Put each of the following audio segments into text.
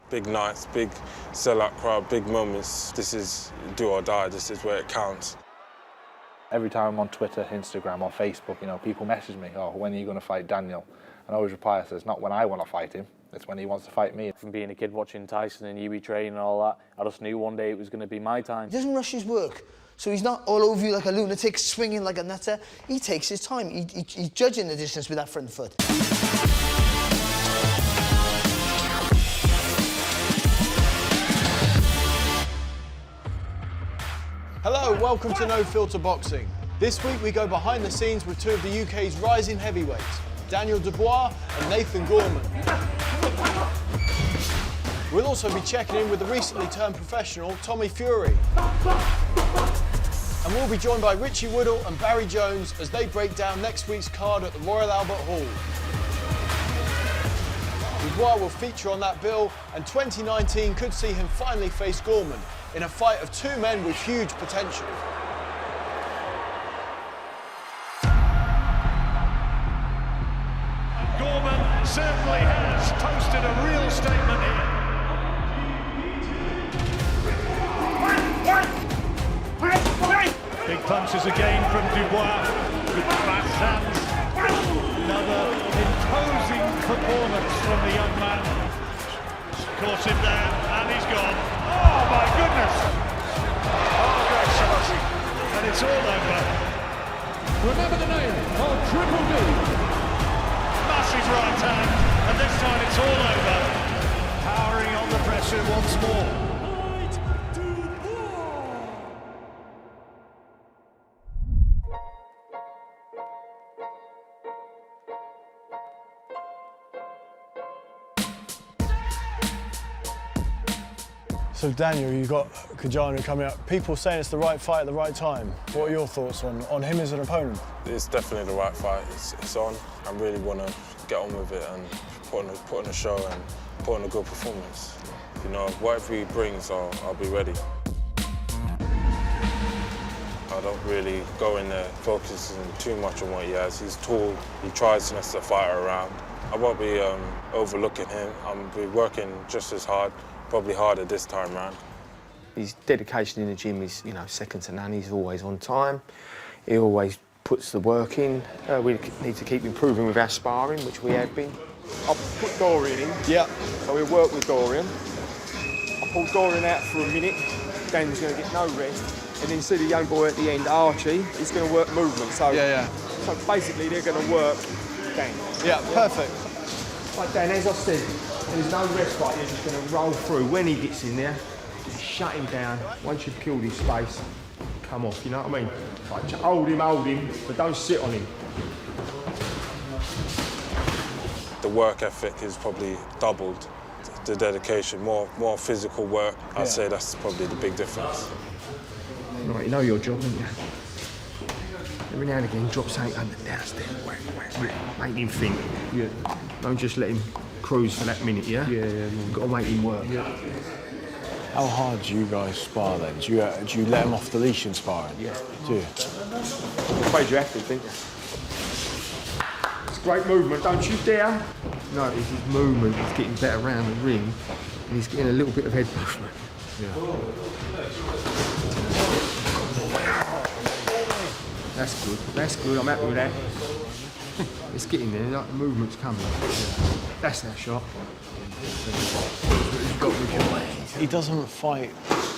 big nights, big sell-out crowd, big moments. This is do or die, this is where it counts. Every time I'm on Twitter, Instagram or Facebook, you know, people message me, oh, when are you going to fight Daniel? And I always reply, I say, it's not when I want to fight him, it's when he wants to fight me. From being a kid watching Tyson and Huey train and all that, I just knew one day it was going to be my time. He doesn't rush his work, so he's not all over you like a lunatic, swinging like a nutter. He takes his time. He's judging the distance with that front foot. Hello, welcome to No Filter Boxing. This week we go behind the scenes with two of the UK's rising heavyweights, Daniel Dubois and Nathan Gorman. We'll also be checking in with the recently turned professional, Tommy Fury. And we'll be joined by Richie Woodall and Barry Jones as they break down next week's card at the Royal Albert Hall. Dubois will feature on that bill, and 2019 could see him finally face Gorman in a fight of two men with huge potential. Gorman certainly has posted a real statement here. Big punches again from Dubois, with fast hands. Another imposing performance from the young man. Caught him there, and he's gone. Oh my goodness! Oh, great shot. And it's all over. Remember the name of Triple D. Massive right hand, and this time it's all over. Powering on the pressure once more. So Daniel, you've got Kajanu coming up. People saying it's the right fight at the right time. What are your thoughts on him as an opponent? It's definitely the right fight. It's on. I really want to get on with it and put on a show and put on a good performance. You know, whatever he brings, I'll be ready. I don't really go in there focusing too much on what he has. He's tall. He tries to mess the fighter around. I won't be overlooking him. I'll be working just as hard. Probably harder this time round. His dedication in the gym is, you know, second to none. He's always on time. He always puts the work in. We need to keep improving with our sparring, which we have been. I'll put Dorian in. Yeah. So we'll work with Dorian. I'll pull Dorian out for a minute. Dan's going to get no rest. And then see the young boy at the end, Archie, he's going to work movement. So, so basically they're going to work Dan. Yeah, perfect. Like Dan, as I said, there's no respite, you're just going to roll through. When he gets in there, just shut him down. Once you've killed his space, come off, you know what I mean? Like, hold him, but don't sit on him. The work ethic is probably doubled. The dedication, more physical work. I'd say that's probably the big difference. Right, you know your job, don't you? Every now and again, drop something under downstairs. Make him think. Yeah. Don't just let him cruise for that minute, yeah? Yeah. You've got to make him work. Yeah. How hard do you guys spar then? Do you let him off the leash in sparring? Yeah. Do you? I'm afraid you have to, don't you? It's great movement, don't you dare? No, it's his movement. He's getting better around the ring, and he's getting a little bit of head movement. Yeah. That's good, I'm happy with that. It's getting there, like the movement's coming. Yeah. That's our shot. He doesn't fight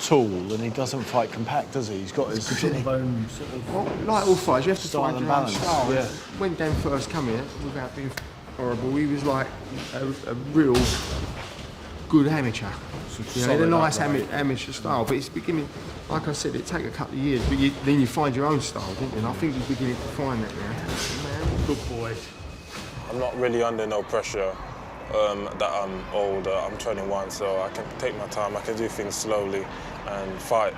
tall and he doesn't fight compact, does he? He's got his sort of own well, like all fighters, you have to find your own balance. style. Yeah. When Dan first came here, without being horrible, he was like a real good amateur. You know, a nice amateur style, but it's beginning, like I said, it take a couple of years, but then you find your own style, don't you? And I think he's beginning to find that now. Man, good boy. I'm not really under no pressure that I'm older. I'm 21, so I can take my time. I can do things slowly and fight.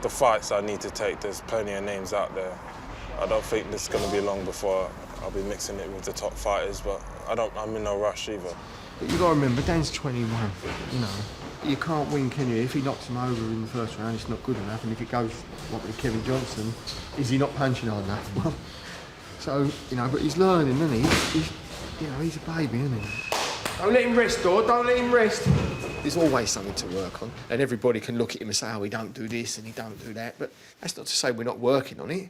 The fights I need to take, there's plenty of names out there. I don't think it's going to be long before I'll be mixing it with the top fighters, but I'm in no rush either. But you've got to remember, Dan's 21, you know. You can't win, can you? If he knocks him over in the first round, it's not good enough. And if it goes like with Kevin Johnson, is he not punching hard enough? Well, so, you know, but he's learning, isn't he? He's you know, he's a baby, isn't he? Don't let him rest, Dor, don't let him rest. There's always something to work on, and everybody can look at him and say, oh, he don't do this and he don't do that, but that's not to say we're not working on it.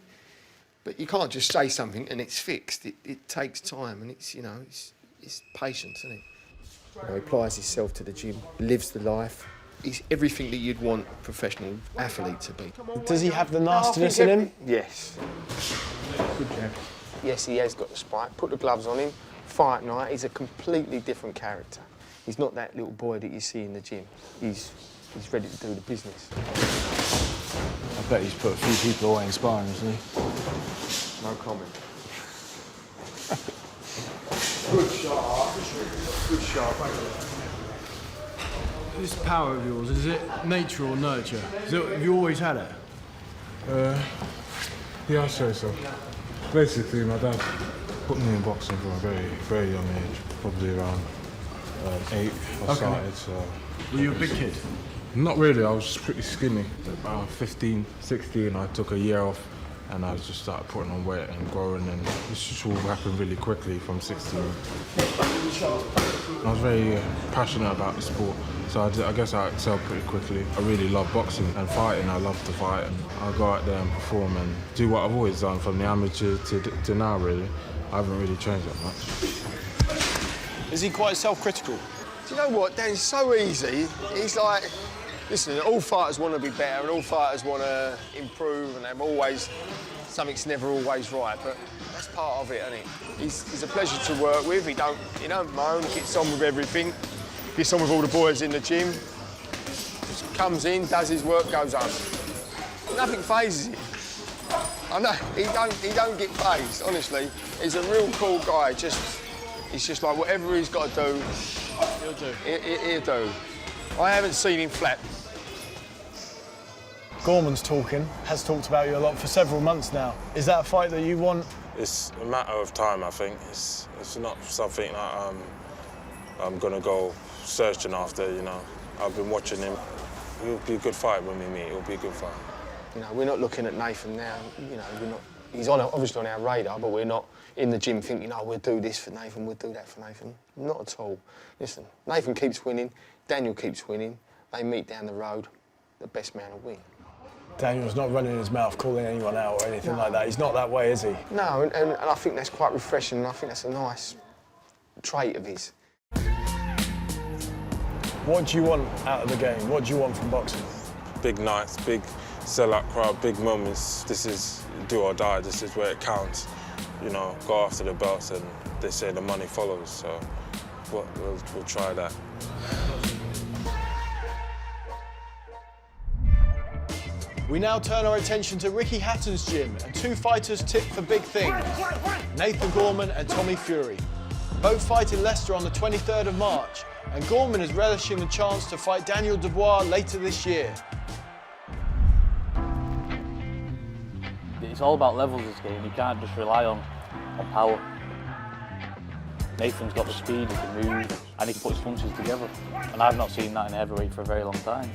But you can't just say something and it's fixed. It takes time, and it's, you know, it's patience, isn't it? You know, he applies himself to the gym, lives the life. He's everything that you'd want a professional athlete to be. Does he have the nastiness in him? Yes. Good job. Yes, he has got the spike. Put the gloves on him, fight night. He's a completely different character. He's not that little boy that you see in the gym. He's ready to do the business. I bet he's put a few people away in sparring, hasn't he? No comment. Good shot. Good shot. This power of yours, is it nature or nurture? Have you always had it? Yeah, I'd say so. Basically, my dad put me in boxing from a very, very young age, probably around 8 I started. So. Were you a big kid? Not really, I was pretty skinny. About 15, 16, I took a year off and I just started putting on weight and growing, and this just all happened really quickly from 16. I was very passionate about the sport, so I guess I excelled pretty quickly. I really love boxing and fighting. I love to fight, and I go out there and perform and do what I've always done from the amateur to now, really. I haven't really changed that much. Is he quite self-critical? Do you know what, Dan? It's so easy. He's like, listen, all fighters want to be better and all fighters want to improve, and they're always, something's never always right, but that's part of it, isn't it? He's a pleasure to work with. He don't moan, he gets on with everything, gets on with all the boys in the gym, just comes in, does his work, goes home. Nothing phases him. I know, he don't get phased, honestly. He's a real cool guy, he's just like, whatever he's got to do, He'll do. He'll do. I haven't seen him flap. Gorman's has talked about you a lot for several months now. Is that a fight that you want? It's a matter of time, I think. It's not something that I'm going to go searching after, you know. I've been watching him. It'll be a good fight when we meet. It'll be a good fight. You know, we're not looking at Nathan now. You know, we're not. He's obviously on our radar, but we're not in the gym thinking, oh, we'll do this for Nathan, we'll do that for Nathan. Not at all. Listen, Nathan keeps winning, Daniel keeps winning. They meet down the road. The best man will win. Daniel's not running his mouth, calling anyone out or anything like that. He's not that way, is he? No, and I think that's quite refreshing, and I think that's a nice trait of his. What do you want out of the game? What do you want from boxing? Big nights, big sell-out crowd, big moments. This is do or die. This is where it counts. You know, go after the belts, and they say the money follows. So we'll try that. We now turn our attention to Ricky Hatton's gym and two fighters tipped for big things. Nathan Gorman and Tommy Fury. Both fight in Leicester on the 23rd of March, and Gorman is relishing the chance to fight Daniel Dubois later this year. It's all about levels this game. You can't just rely on power. Nathan's got the speed, he can move, and he can put his punches together. And I've not seen that in heavyweight for a very long time.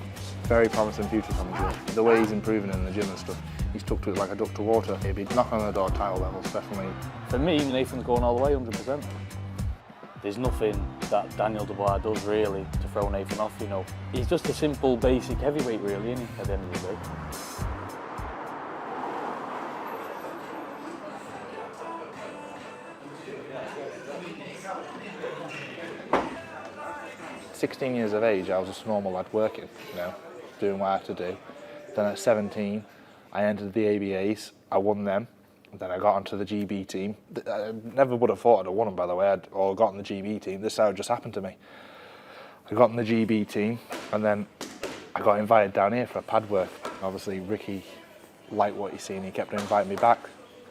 Very promising future from the gym. The way he's improving in the gym and stuff, he's took to it like a duck to water. He'd be knocking on the door title levels, definitely. For me, Nathan's going all the way, 100%. There's nothing that Daniel Dubois does really to throw Nathan off, you know. He's just a simple, basic heavyweight really, isn't he, at the end of the day. At 16 years of age, I was just a normal lad working, you know, doing what I had to do. Then at 17, I entered the ABAs, I won them. Then I got onto the GB team. I never would have thought I'd have won them, by the way, or got on the GB team. This is how it just happened to me. I got on the GB team, and then I got invited down here for a pad work. Obviously, Ricky liked what he seen. He kept inviting me back.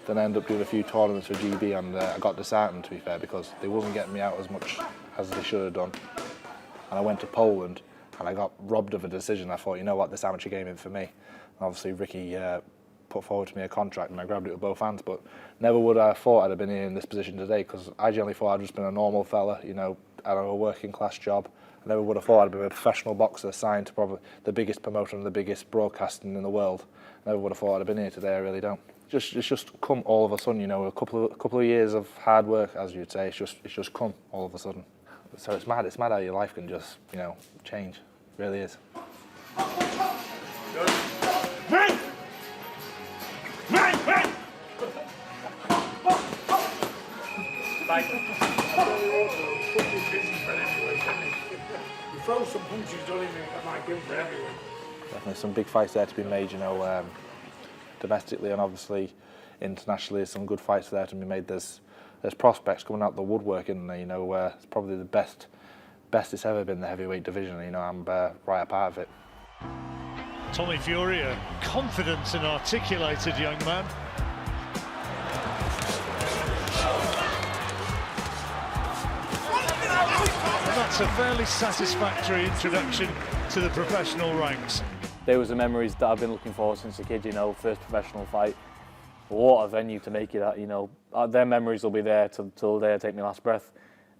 Then I ended up doing a few tournaments for GB, and I got disheartened, to be fair, because they wasn't getting me out as much as they should have done. And I went to Poland, and I got robbed of a decision. I thought, you know what, this amateur game isn't for me. And obviously, Ricky put forward to me a contract, and I grabbed it with both hands. But never would I have thought I'd have been in this position today, because I generally thought I'd just been a normal fella, you know, had a working class job. I never would have thought I'd been a professional boxer signed to probably the biggest promoter and the biggest broadcasting in the world. Never would have thought I'd have been here today. I really don't. It's just come all of a sudden, you know, a couple of years of hard work, as you'd say. It's just come all of a sudden. So it's mad how your life can just, you know, change. It really is. You throw some punches, don't even like him for everyone. Definitely some big fights there to be made, you know, domestically and obviously internationally. There's some good fights there to be made. There's prospects coming out the woodwork, and you know, it's probably the best it's ever been, the heavyweight division. You know, I'm right a part of it. Tommy Fury, a confident and articulated young man. And that's a fairly satisfactory introduction to the professional ranks. They was the memories that I've been looking for since a kid, you know, first professional fight. What a venue to make it at, you know. Their memories will be there till the day I take my last breath.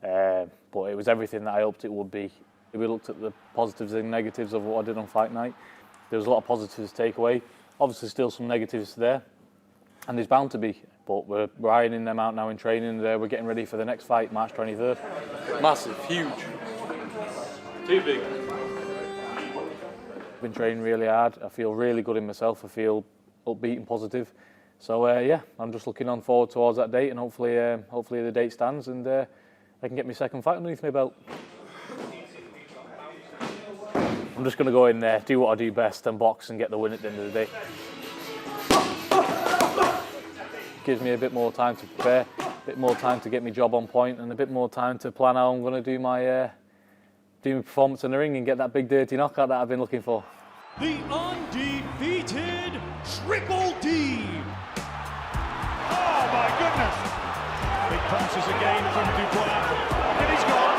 But it was everything that I hoped it would be. If we looked at the positives and negatives of what I did on fight night, there was a lot of positives to take away. Obviously still some negatives there, and there's bound to be. But we're ironing them out now in training. We're getting ready for the next fight, March 23rd. Massive, huge. Too big. I've been training really hard. I feel really good in myself. I feel upbeat and positive. So yeah, I'm just looking on forward towards that date, and hopefully the date stands, and I can get my second fight underneath my belt. I'm just going to go in there, do what I do best, and box and get the win at the end of the day. Gives me a bit more time to prepare, a bit more time to get my job on point, and a bit more time to plan how I'm going to do my performance in the ring and get that big dirty knockout that I've been looking for. The undefeated Triple D. Oh my goodness! Big punches again from Dubois, and he's gone.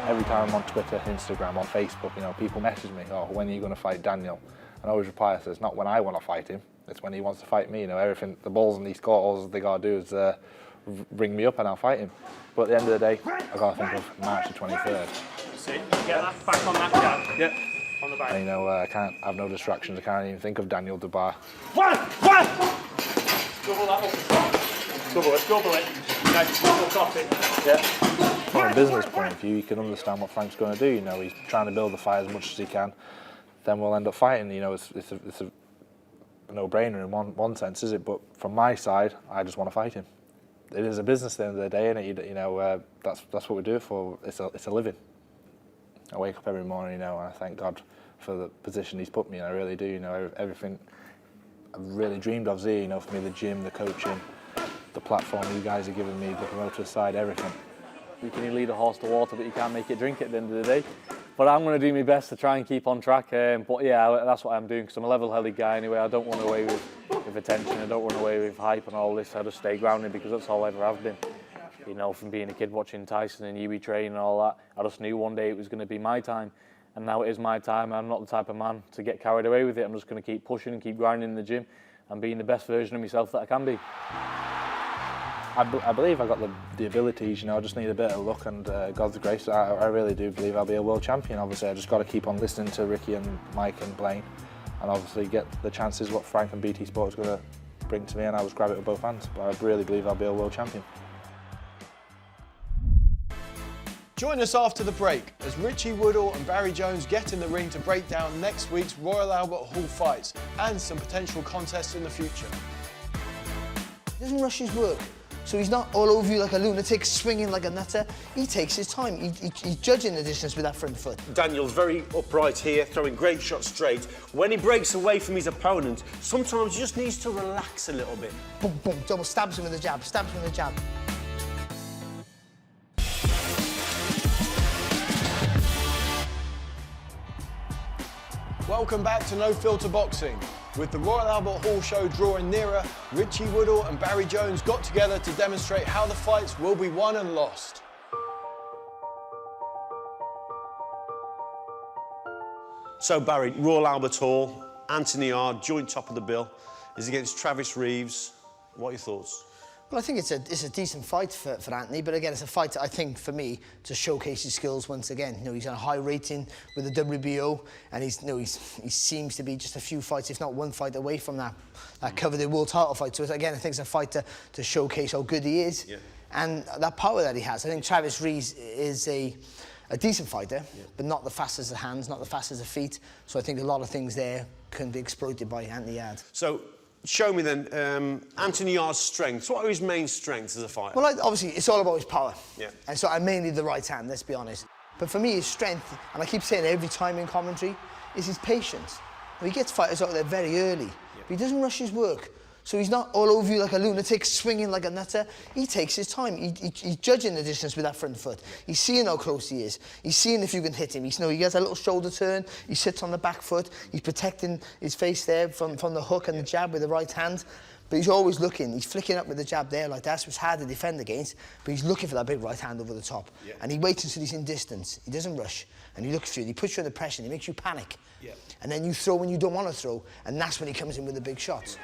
Every time I'm on Twitter, Instagram, or Facebook, you know, people message me, "Oh, when are you going to fight Daniel?" And I always reply, I say, "It's not when I want to fight him. It's when he wants to fight me." You know, everything, the balls in these court, all they gotta do is ring me up and I'll fight him. But at the end of the day, I gotta think of March the 23rd. Get that back on that jab. Yeah. On the back. And, you know, I can't have no distractions. I can't even think of Daniel Dubois. One! Double that up. Double it. Nice, double top it. Yeah. From a business point of view, you can understand what Frank's going to do. You know, he's trying to build the fight as much as he can. Then we'll end up fighting. You know, it's a no-brainer in one sense, is it? But from my side, I just want to fight him. It is a business at the end of the day, and you know, that's what we do it for. It's a living. I wake up every morning, you know, and I thank God for the position he's put me in. I really do. You know, everything I've really dreamed of here. You know, for me, the gym, the coaching, the platform you guys are giving me, the promoter side, everything. You can lead a horse to water, but you can't make it drink at the end of the day. But I'm going to do my best to try and keep on track. But yeah, that's what I'm doing, because I'm a level-headed guy anyway. I don't run away with attention. I don't run away with hype and all this. I just stay grounded, because that's all I ever have been. You know, from being a kid watching Tyson and Huey train and all that, I just knew one day it was going to be my time. And now it is my time. I'm not the type of man to get carried away with it. I'm just going to keep pushing and keep grinding in the gym and being the best version of myself that I can be. I believe I've got the abilities, you know, I just need a bit of luck and God's grace. I really do believe I'll be a world champion. Obviously, I just got to keep on listening to Ricky and Mike and Blaine, and obviously get the chances what Frank and BT Sport is going to bring to me, and I'll just grab it with both hands. But I really believe I'll be a world champion. Join us after the break as Richie Woodall and Barry Jones get in the ring to break down next week's Royal Albert Hall fights and some potential contests in the future. He doesn't rush his work, so he's not all over you like a lunatic, swinging like a nutter. He takes his time. He's judging the distance with that front foot. Daniel's very upright here, throwing great shots straight. When he breaks away from his opponent, sometimes he just needs to relax a little bit. Boom, boom, double stabs him with a jab, stabs him with a jab. Welcome back to No Filter Boxing. With the Royal Albert Hall show drawing nearer, Richie Woodall and Barry Jones got together to demonstrate how the fights will be won and lost. So Barry, Royal Albert Hall, Anthony Ard, joint top of the bill, is against Travis Reeves. What are your thoughts? Well, I think it's a decent fight for Anthony, but again, it's a fight, I think, for me, to showcase his skills once again. You know, he's got a high rating with the WBO, and he seems to be just a few fights, if not one fight, away from that coveted world title fight. So again, I think it's a fight to showcase how good he is and that power that he has. I think Travis Rees is a decent fighter, but not the fastest of hands, not the fastest of feet. So I think a lot of things there can be exploited by Anthony Yarde. So, show me then, Anthony Yarde's strengths. What are his main strengths as a fighter? Well, obviously, it's all about his power. Yeah. And so I'm mainly the right hand, let's be honest. But for me, his strength, and I keep saying it every time in commentary, is his patience. He gets fighters out there very early, but he doesn't rush his work. So he's not all over you like a lunatic, swinging like a nutter. He takes his time. He's judging the distance with that front foot. He's seeing how close he is. He's seeing if you can hit him. He gets a little shoulder turn. He sits on the back foot. He's protecting his face there from the hook and the jab with the right hand. But he's always looking. He's flicking up with the jab there like that, so it's hard to defend against. But he's looking for that big right hand over the top. Yeah. And he waits until he's in distance. He doesn't rush. And he looks for you. He puts you under pressure. And he makes you panic. Yeah. And then you throw when you don't want to throw. And that's when he comes in with the big shots.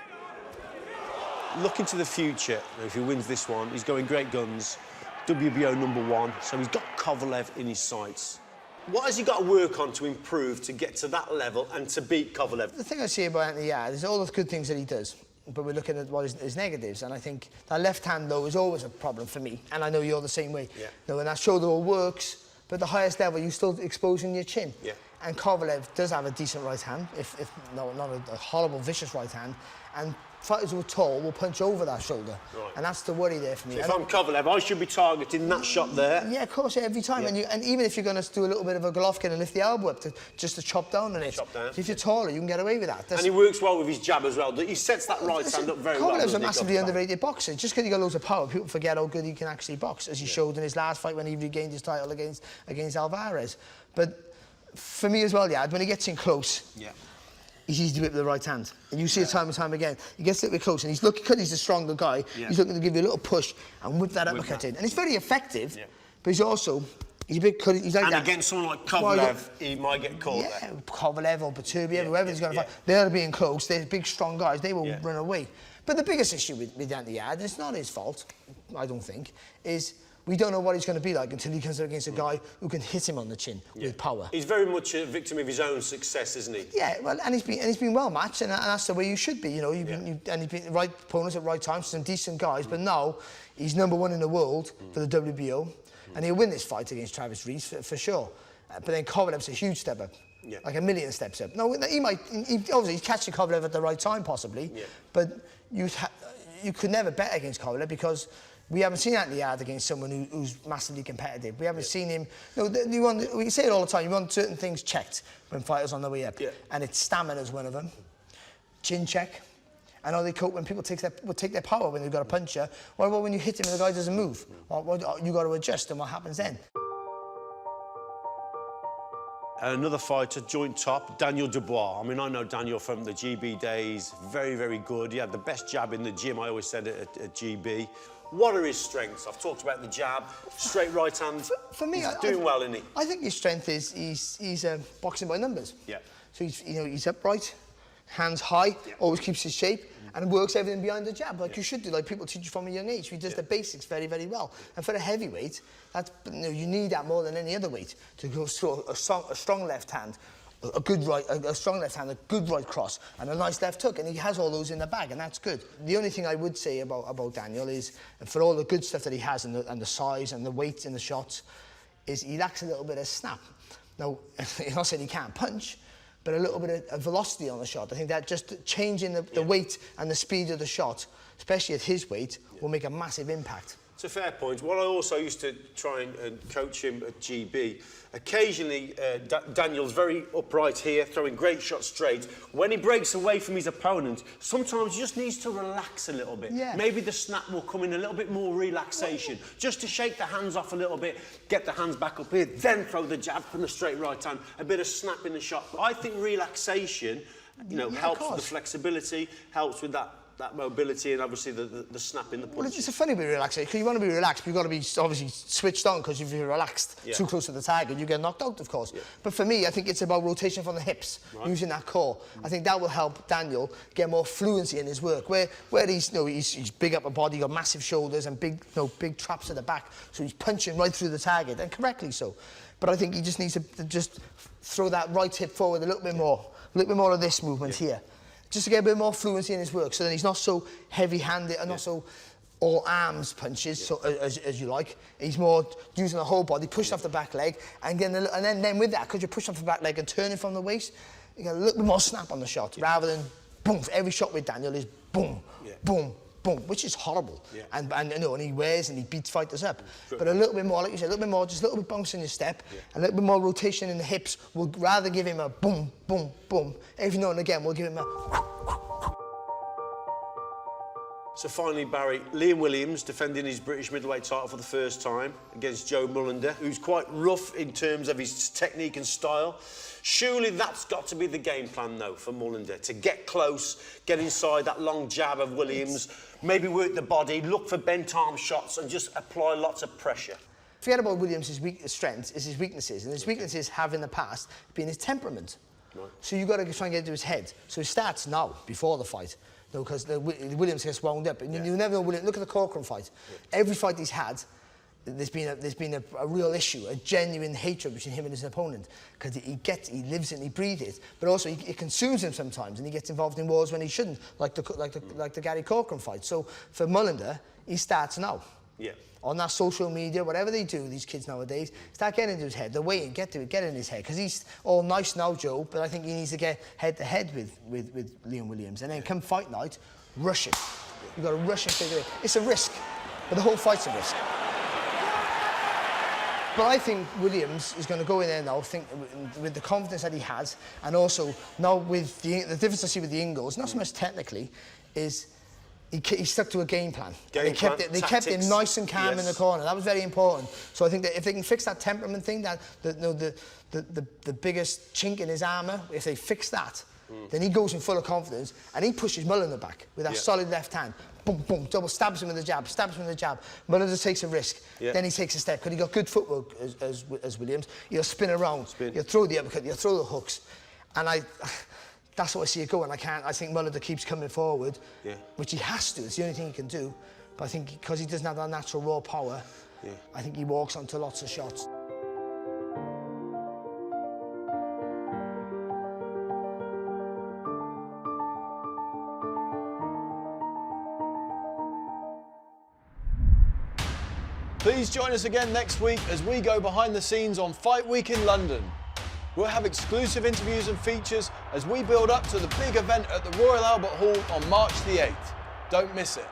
Looking to the future, if he wins this one, he's going great guns, WBO #1, so he's got Kovalev in his sights. What has he got to work on to improve to get to that level and to beat Kovalev? The thing I see about Anthony Yarde is all the good things that he does, but we're looking at what his negatives, and I think that left hand, though, is always a problem for me, and I know you're the same way. Yeah. You know, when that shoulder all works, but at the highest level, you're still exposing your chin. Yeah. And Kovalev does have a decent right hand, if not a horrible, vicious right hand, and fighters who are tall will punch over that shoulder. Right. And that's the worry there for me. So if I'm Kovalev, I should be targeting that shot there. Yeah, of course, every time. Yeah. And even if you're going to do a little bit of a Golovkin and lift the elbow up just to chop down on it. Chop down. If you're taller, you can get away with that. And he works well with his jab as well. He sets that right hand up very well. Kovalev's a massively underrated boxer. Just because he got loads of power, people forget how good he can actually box, as he showed in his last fight when he regained his title against Alvarez. But for me as well, when he gets in close, he's easy to whip with the right hand. And you see it time and time again. He gets a little bit close and he's looking, because he's a stronger guy, he's looking to give you a little push and whip that uppercut in. And it's very effective, but he's a big cut. He's like and that. Against someone like Kovalev, he might get caught there. Kovalev or Baturbia, whoever he's going to fight, they're being close, they're big, strong guys, they will run away. But the biggest issue with Anthony Yarde, and it's not his fault, I don't think, is we don't know what he's going to be like until he comes up against a guy who can hit him on the chin with power. He's very much a victim of his own success, isn't he? Yeah, well, and he's been well matched, and that's the way you should be. You know, and he's been the right opponents at the right times, some decent guys. But now he's #1 in the world for the WBO, and he'll win this fight against Travis Rees for sure. But then Kovalev's a huge step up. Like a million steps up. No, obviously he's catching Kovalev at the right time possibly, but you could never bet against Kovalev because we haven't seen Anthony Yarde against someone who's massively competitive. We haven't seen him. We say it all the time. You want certain things checked when fighters on their way up, and it's stamina is one of them. Chin check. I know they cope when people take their power when they've got a puncher. What about when you hit him and the guy doesn't move? You got to adjust, and what happens then? Another fighter, joint top, Daniel Dubois. I mean, I know Daniel from the GB days. Very, very good. He had the best jab in the gym, I always said, at GB. What are his strengths? I've talked about the jab, straight right hand. For me, he's doing well, isn't he? I think his strength is he's boxing by numbers. Yeah. So he's upright, hands high, always keeps his shape, and works everything behind the jab like you should do, like people teach you from a young age. He does the basics very, very well. And for a heavyweight, you need that more than any other weight to go through a strong left hand, a strong left hand, a good right cross, and a nice left hook, and he has all those in the bag, and that's good. The only thing I would say about Daniel is, for all the good stuff that he has, and the size and the weight in the shots, is he lacks a little bit of snap. Now, I'm not saying he can't punch, but a little bit of velocity on the shot. I think that just changing the weight and the speed of the shot, especially at his weight, will make a massive impact. It's a fair point. What I also used to try and coach him at GB, occasionally Daniel's very upright here, throwing great shots straight. When he breaks away from his opponent, sometimes he just needs to relax a little bit. Yeah. Maybe the snap will come in a little bit more relaxation, just to shake the hands off a little bit, get the hands back up here, then throw the jab from the straight right hand, a bit of snap in the shot. But I think relaxation, helps with the flexibility, helps with that that mobility and obviously the snap in the punch. Well, it's a funny way of relaxing, because you want to be relaxed, but you've got to be obviously switched on, because if you're relaxed too close to the target, you get knocked out, of course. Yeah. But for me, I think it's about rotation from the hips, using that core. I think that will help Daniel get more fluency in his work, where he's, he's big upper body, got massive shoulders and big, big traps at the back, so he's punching right through the target, and correctly so. But I think he just needs to just throw that right hip forward a little bit more of this movement here, just to get a bit more fluency in his work, so then he's not so heavy-handed and not so all arms punches, so as you like. He's more using the whole body, pushing off the back leg, and then with that, because you're pushing off the back leg and turning from the waist, you get a little bit more snap on the shot, rather than boom. Every shot with Daniel is boom, boom, boom, which is horrible. Yeah. And he wears and he beats fighters up. But a little bit more, like you said, a little bit more, just a little bit bounce in your step, a little bit more rotation in the hips will rather give him a boom, boom, boom. Every now and again, we'll give him a... So finally, Barry, Liam Williams defending his British middleweight title for the first time against Joe Mullender, who's quite rough in terms of his technique and style. Surely that's got to be the game plan, though, for Mullender, to get close, get inside that long jab of Williams, maybe work the body, look for bent arm shots and just apply lots of pressure. Forget about Williams' strengths, is his weaknesses, and his weaknesses have in the past been his temperament. Right. So you've got to try and get into his head. So it starts now, before the fight. No, because Williams gets wound up. And you never know Williams. Look at the Corcoran fight. Every fight he's had, there's been a real issue, a genuine hatred between him and his opponent, because he lives it and he breathes it. But also it consumes him sometimes, and he gets involved in wars when he shouldn't, like the Gary Corcoran fight. So for Mullender, he starts now. Yeah. On that social media, whatever they do, these kids nowadays, start getting into his head. The way and get in his head, because he's all nice now, Joe, but I think he needs to get head to head with Liam Williams, and then come fight night, rush it. You've got to rush and figure it. It's a risk, but the whole fight's a risk. But I think Williams is going to go in there now, with the confidence that he has, and also now with the difference I see with the Ingles, not so much technically, is he stuck to a game plan. They kept it nice and calm in the corner. That was very important. So I think that if they can fix that temperament thing, that the biggest chink in his armour, if they fix that, then he goes in full of confidence and he pushes Mullender back with that solid left hand. Boom, boom, double stabs him with the jab, Mullender takes a risk. Then he takes a step, because he got good footwork as Williams. He'll spin around, he'll throw the uppercut, he'll throw the hooks. And that's what I see it going. I think Mullender keeps coming forward, which he has to. It's the only thing he can do. But I think because he doesn't have that natural raw power, I think he walks onto lots of shots. Please join us again next week as we go behind the scenes on Fight Week in London. We'll have exclusive interviews and features as we build up to the big event at the Royal Albert Hall on March the 8th. Don't miss it.